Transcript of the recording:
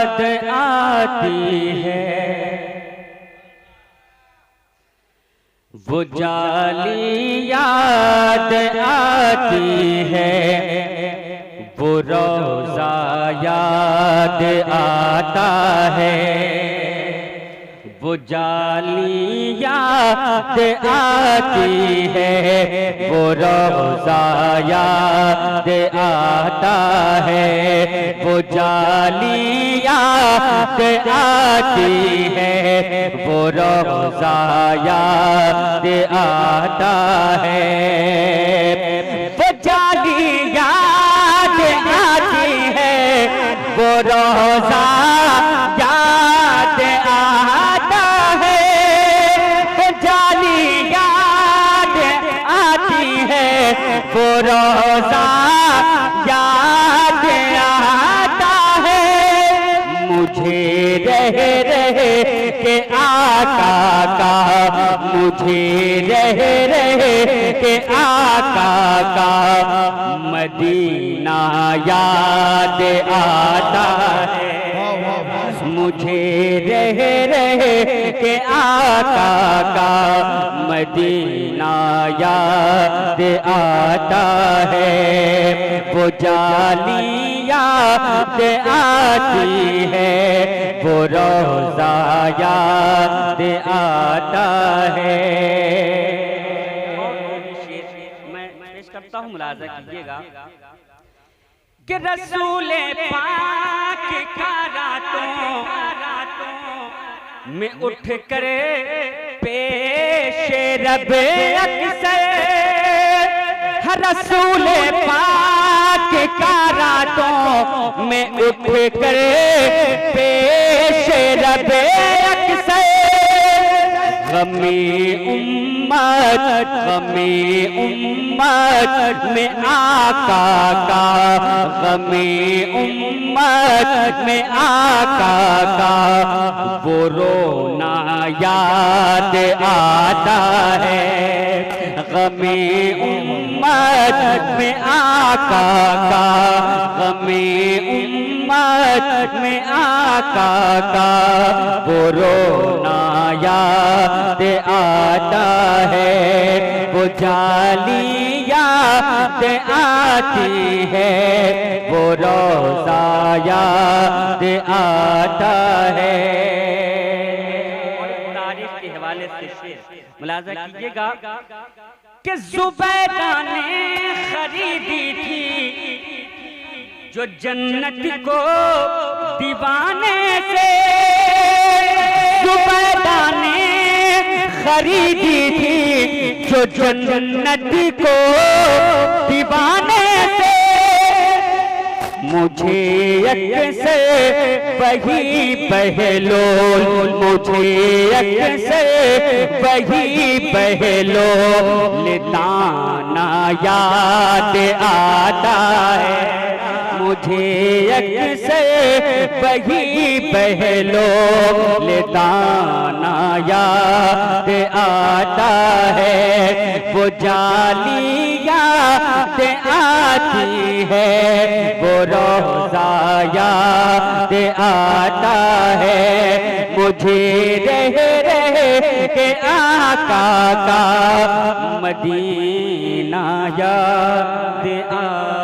याद आती है, वो जाली याद आती है, वो रोज़ा याद आता है, वो जाली याद आती है, वो रोज़ा याद आता है, वो जाली याद आती है, वो रोज़ा याद आता है, वो जाली याद आती है, वो रोज़ा याद आता है, वो जाली याद आती है, वो रोज़ा याद आता है। मुझे रह रह के आका का, मुझे रह रह के आका का मदीना याद आता है, मुझे रह रह के आका का मदीना याद आता है, वो जाली याद आती है, वो रोज़ा याद आता है। मैं पेश करता हूँ, मुलाज़ा कीजिएगा कि रसूल पाक का रातों में उठ कर पेश रब अक्सर, रसूल पाक का रातों में उठ कर पेश रब अक्सर, गमे उम्मत में आका का, गमे उम्मत में आका का वो रोना याद आता है, गमे उम्मत में आका का, गमे उम्मत में आका का वो रोना याद आता है, वो जाली याद आती है, वो रोज़ा याद आता है। तारीफ के हवाले से शेर मुलाज़ा कीजिएगा कि ज़ुबैदा ने खरीदी थी जो जन्नत को दीवाने से, ज़ुबैदा ने खरीदी थी जो जन्नत को दीवाने से, मुझे अक्सर वही बहलोल, मुझे अक्सर वही बहलोल ताना याद आता है, मुझे अक्सर वही बहलोल ताना याद आता है, वो जाली याद आती है, वो रोज़ा याद आता है, मुझे रह रह के आका का मदीना याद आता